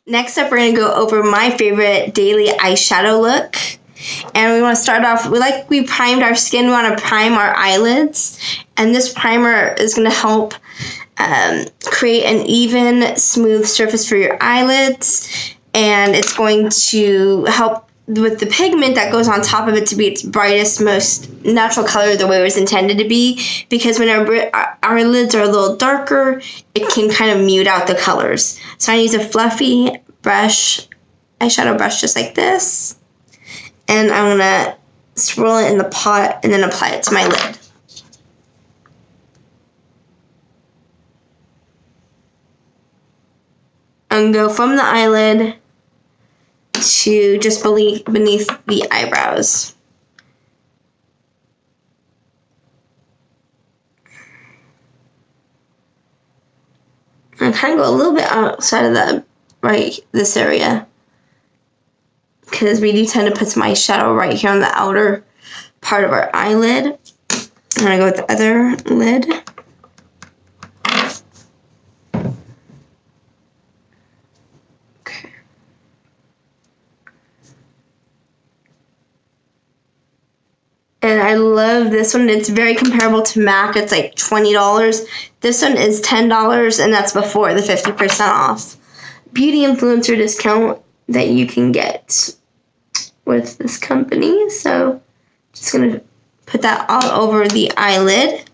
Next up, we're going to go over my favorite daily eyeshadow look. And we want to start off, we primed our skin, we want to prime our eyelids. And this primer is going to help create an even, smooth surface for your eyelids. And it's going to help with the pigment that goes on top of it to be its brightest, most natural color the way it was intended to be. Because when our lids are a little darker, it can kind of mute out the colors. So I use a fluffy brush, eyeshadow brush just like this. And I'm going to swirl it in the pot and then apply it to my lid. And go from the eyelid to just beneath the eyebrows. And kind of go a little bit outside of this area, because we do tend to put some eyeshadow right here on the outer part of our eyelid. I'm going to go with the other lid. Okay. And I love this one. It's very comparable to MAC. It's like $20. This one is $10, and that's before the 50% off beauty influencer discount that you can get with this company. So just going to put that all over the eyelid.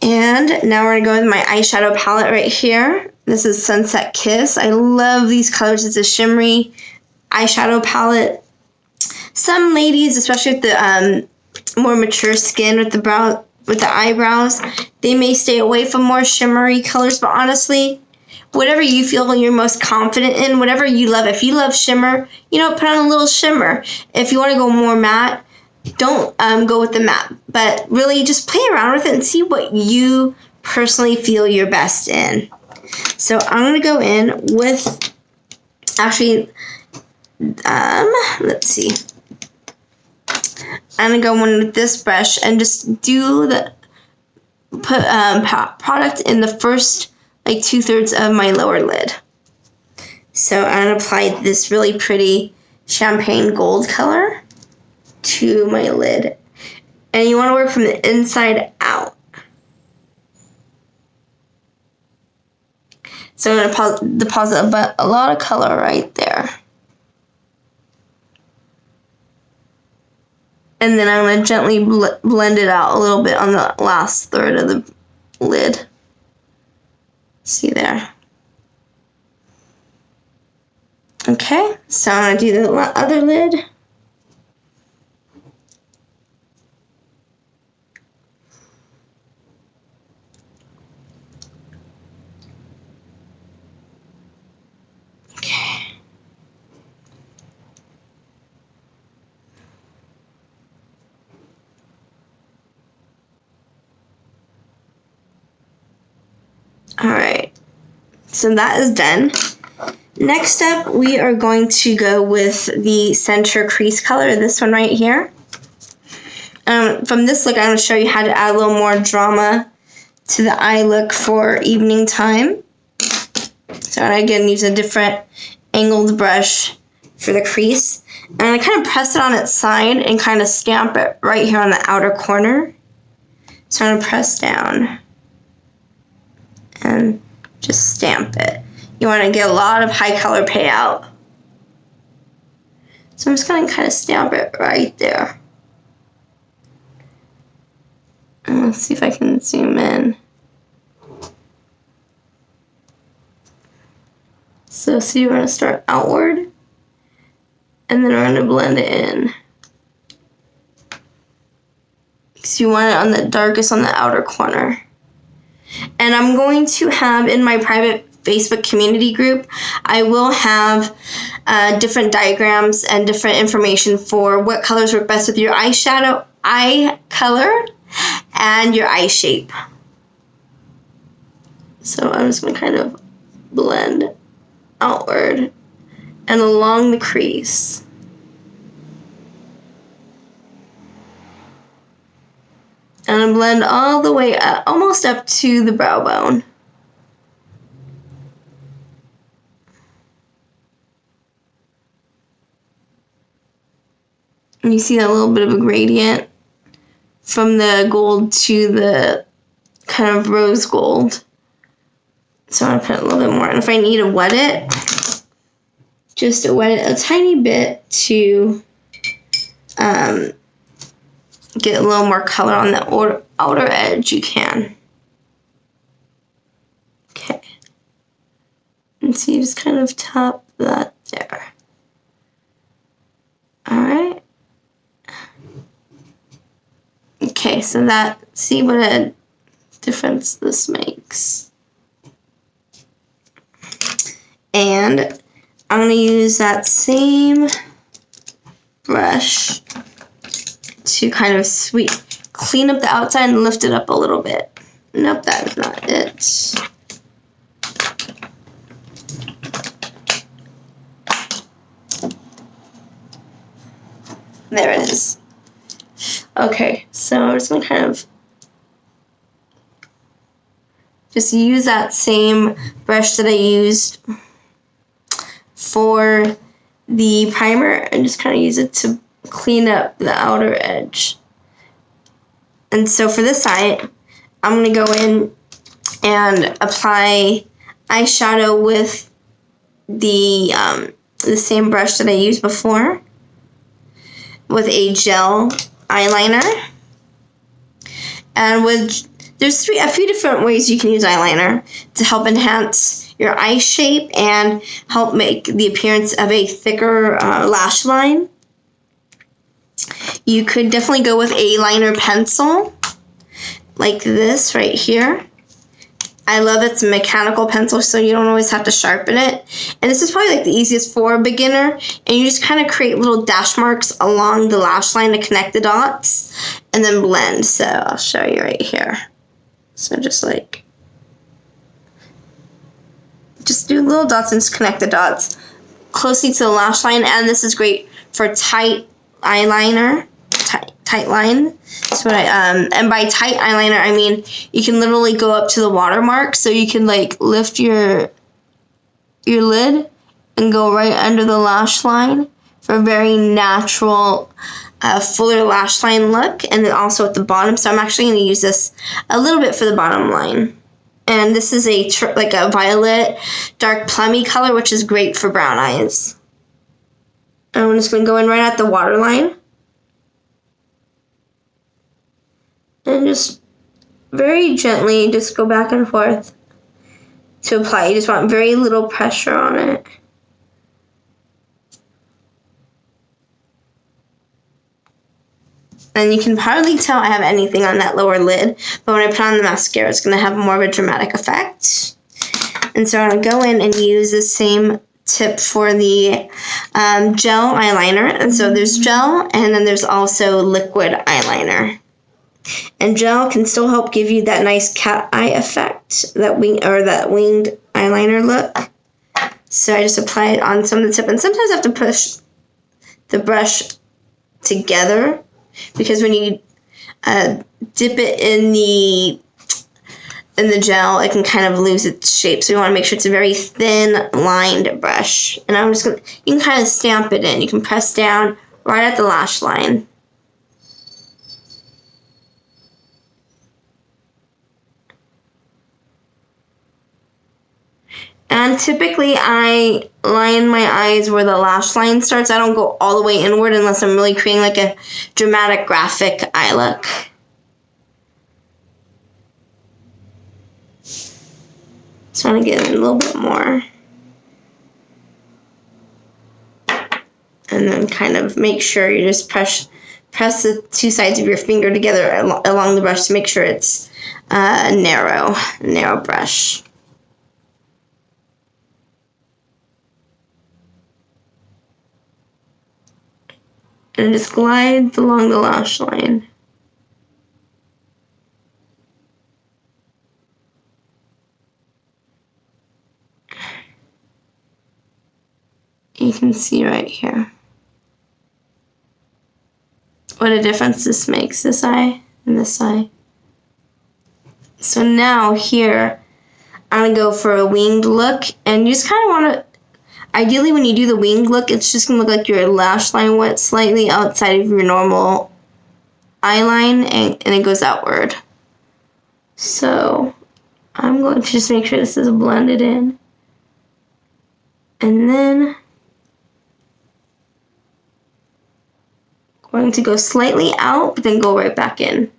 And now we're going to go with my eyeshadow palette right here. This is Sunset Kiss. I love these colors. It's a shimmery eyeshadow palette. Some ladies, especially with the more mature skin with the eyebrows, they may stay away from more shimmery colors, but honestly, whatever you feel you're most confident in, whatever you love. If you love shimmer, put on a little shimmer. If you want to go more matte, don't go with the matte, but really just play around with it and see what you personally feel you're best in. So I'm going to go in with, actually, let's see. I'm going to go in with this brush and just put product in the first 2/3 of my lower lid. So I'm going to apply this really pretty champagne gold color to my lid. And you want to work from the inside out. So I'm going to deposit a lot of color right there. And then I'm going to gently blend it out a little bit on the last third of the lid. See there. Okay, so I'm going to do the other lid. Okay. Alright, so that is done. Next up, we are going to go with the center crease color, this one right here. From this look, I'm going to show you how to add a little more drama to the eye look for evening time. So I again use a different angled brush for the crease. And I kind of press it on its side and kind of stamp it right here on the outer corner. So I'm going to press down and just stamp it. You want to get a lot of high color payout. So I'm just going to kind of stamp it right there. And let's see if I can zoom in. So see, we're going to start outward, and then we're going to blend it in. So you want it on the darkest on the outer corner. And I'm going to have in my private Facebook community group, I will have different diagrams and different information for what colors work best with your eyeshadow, eye color, and your eye shape. So I'm just going to kind of blend outward and along the crease. And blend all the way up, almost up to the brow bone. And you see that little bit of a gradient from the gold to the kind of rose gold. So I'm going to put a little bit more. And if I need to wet it, just to wet it a tiny bit to get a little more color on the outer edge, you can. Okay. And so you just kind of tap that there. Alright. Okay, so see what a difference this makes. And I'm going to use that same brush to kind of clean up the outside and lift it up a little bit. Nope, that is not it. There it is. Okay, so I'm just going to kind of just use that same brush that I used for the primer and just kind of use it to clean up the outer edge. And so for this side, I'm going to go in and apply eyeshadow with the same brush that I used before with a gel eyeliner. And there's a few different ways you can use eyeliner to help enhance your eye shape and help make the appearance of a thicker lash line. You could definitely go with a liner pencil like this right here. I love it's a mechanical pencil, so you don't always have to sharpen it. And this is probably like the easiest for a beginner. And you just kind of create little dash marks along the lash line to connect the dots and then blend. So I'll show you right here. So just do little dots and just connect the dots closely to the lash line. And this is great for tight eyeliner, tight line. That's what and by tight eyeliner, I mean you can literally go up to the watermark, so you can like lift your lid and go right under the lash line for a very natural, fuller lash line look. And then also at the bottom, so I'm actually going to use this a little bit for the bottom line. And this is like a violet, dark plummy color, which is great for brown eyes. And I'm just going to go in right at the waterline. And just very gently just go back and forth to apply. You just want very little pressure on it. And you can hardly tell I have anything on that lower lid, but when I put on the mascara, it's going to have more of a dramatic effect. And so I'm going to go in and use the same tip for the gel eyeliner. And so there's gel, and then there's also liquid eyeliner. And gel can still help give you that nice cat eye effect, that winged eyeliner look. So I just apply it on some of the tip, and sometimes I have to push the brush together because when you dip it in the gel, it can kind of lose its shape. So you want to make sure it's a very thin lined brush. And I'm just gonna, you can kind of stamp it in. You can press down right at the lash line. And typically I line my eyes where the lash line starts. I don't go all the way inward unless I'm really creating like a dramatic graphic eye look. Just want to get in a little bit more. And then kind of make sure you just press the two sides of your finger together along the brush to make sure it's a narrow brush. And just glide along the lash line. You can see right here what a difference this makes, this eye and this eye. So now here, I'm going to go for a winged look, and you just kind of want to Ideally, when you do the winged look, it's just going to look like your lash line went slightly outside of your normal eye line, and it goes outward. So I'm going to just make sure this is blended in. And then going to go slightly out, but then go right back in.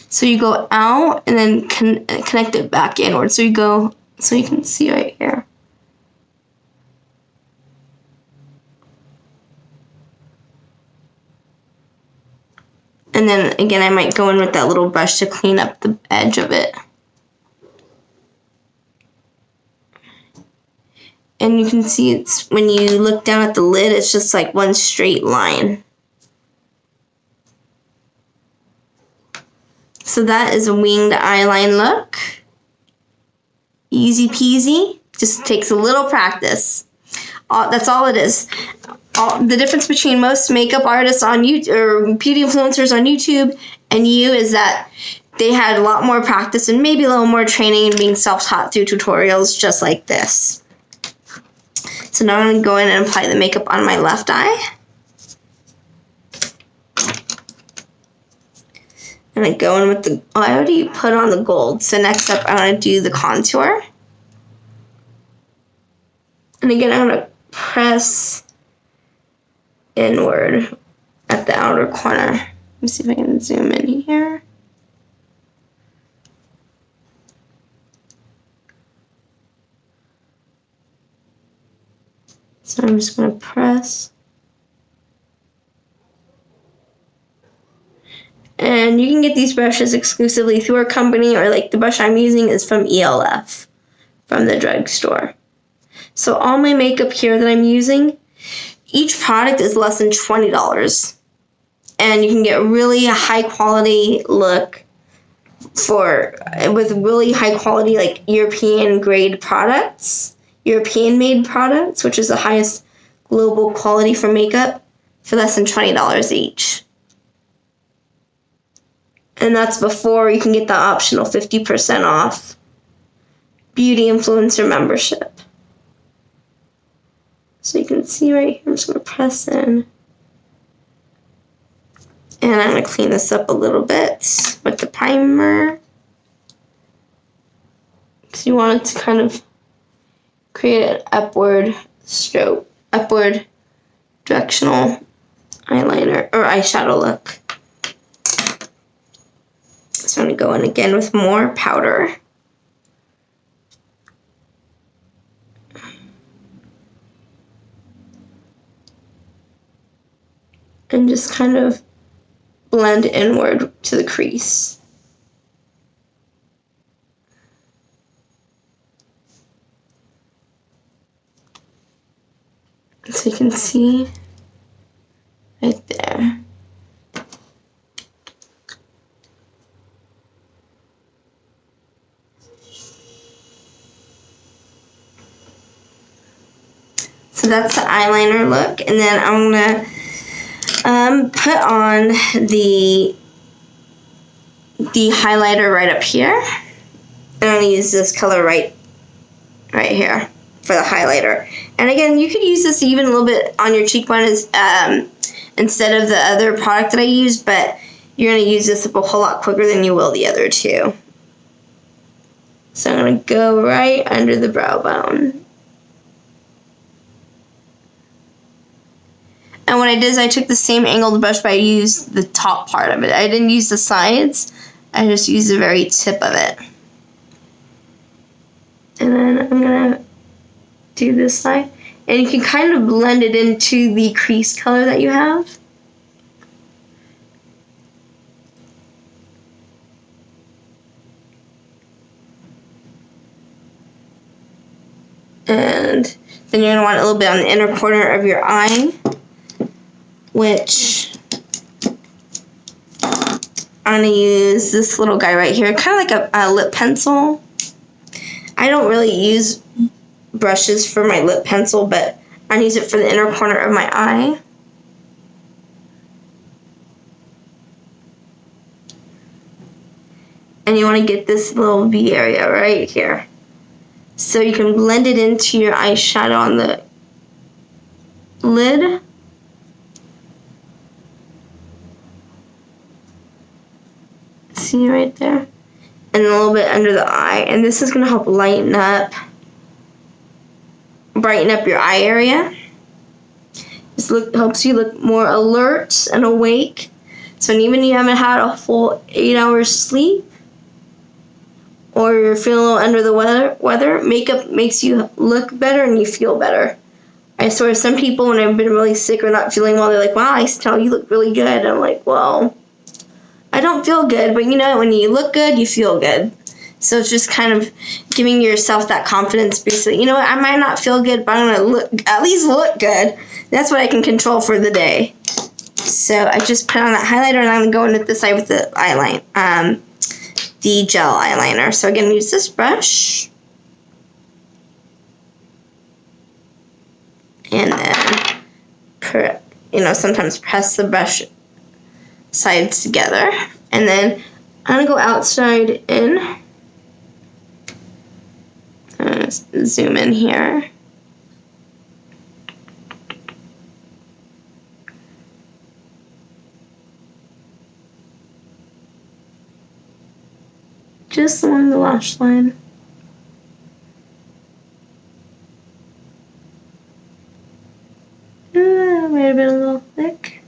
So you go out and then connect it back inward. So you can see right here. And then again, I might go in with that little brush to clean up the edge of it. And you can see it's, when you look down at the lid, it's just like one straight line. So that is a winged eyeline look. Easy peasy. Just takes a little practice. That's all it is. The difference between most makeup artists on YouTube or beauty influencers on YouTube and you is that they had a lot more practice and maybe a little more training and being self-taught through tutorials just like this. So now I'm going to go in and apply the makeup on my left eye. And I go in with the, I already put on the gold. So next up, I'm going to do the contour. And again, I'm going to press inward at the outer corner. Let me see if I can zoom in here. So I'm just going to press. And you can get these brushes exclusively through our company, or like the brush I'm using is from ELF, from the drugstore. So all my makeup here that I'm using, each product is less than $20. And you can get really a high quality look with really high quality like European grade products, European made products, which is the highest global quality for makeup, for less than $20 each. And that's before you can get the optional 50% off beauty influencer membership. So you can see right here, I'm just going to press in. And I'm going to clean this up a little bit with the primer. Because you want it to kind of create an upward stroke, upward directional eyeliner or eyeshadow look. So I'm going to go in again with more powder. And just kind of blend inward to the crease. So you can see right there. So that's the eyeliner look, and then I'm gonna put on the highlighter right up here. And I'm gonna use this color right here for the highlighter. And again, you could use this even a little bit on your cheekbone instead of the other product that I used, but you're gonna use this up a whole lot quicker than you will the other two. So I'm gonna go right under the brow bone. And what I did is I took the same angled brush, but I used the top part of it. I didn't use the sides. I just used the very tip of it. And then I'm going to do this side. And you can kind of blend it into the crease color that you have. And then you're going to want a little bit on the inner corner of your eye, which I'm going to use this little guy right here, kind of like a lip pencil. I don't really use brushes for my lip pencil, but I'm going to use it for the inner corner of my eye. and you want to get this little V area right here. So you can blend it into your eyeshadow on the lid. See right there? And a little bit under the eye. And this is going to help brighten up your eye area. This helps you look more alert and awake. So even if you haven't had a full 8 hours sleep, or you're feeling a little under the weather, makeup makes you look better and you feel better. I swear, some people, when I've been really sick or not feeling well, they're like, wow, I tell you look really good. And I'm like, well, I don't feel good, but you know, when you look good, you feel good. So it's just kind of giving yourself that confidence, basically. You know what, I might not feel good, but I'm going to at least look good. That's what I can control for the day. So I just put on that highlighter, and I'm going to go in with this side with the eyeliner, the gel eyeliner. So again, use this brush. And then, sometimes press the brush sides together. And then I'm going to go outside in. Zoom in here. Just along the lash line. Might have been a little thick.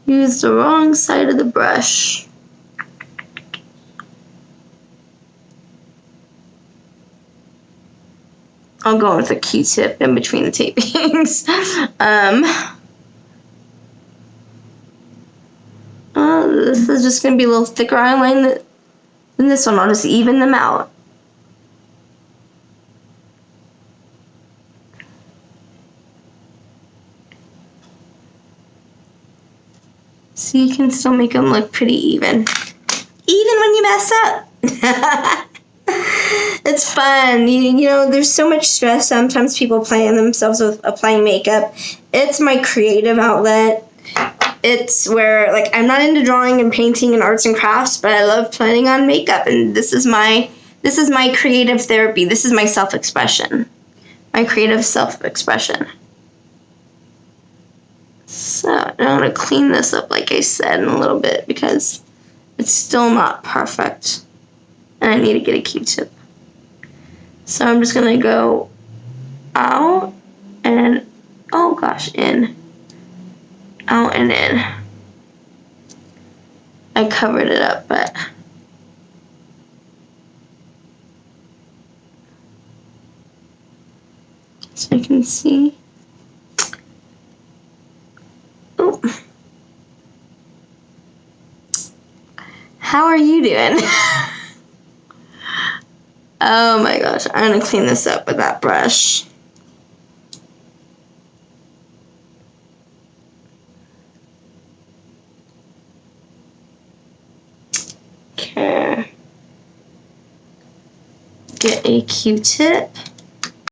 Use the wrong side of the brush. I'll go with a Q-tip in between the tapings. This is just going to be a little thicker eyeline than this one. I'll just even them out. So you can still make them look pretty even. Even when you mess up. It's fun. There's so much stress. Sometimes people play on themselves with applying makeup. It's my creative outlet. It's where, I'm not into drawing and painting and arts and crafts, but I love putting on makeup, and this is my creative therapy. This is my self-expression. My creative self-expression. So I'm going to clean this up, like I said, in a little bit, because it's still not perfect. And I need to get a Q-tip. So I'm just going to go out and, in. Out and in. I covered it up, but so I can see. Oh. How are you doing? Oh my gosh, I'm going to clean this up with that brush. Okay. Get a Q-tip.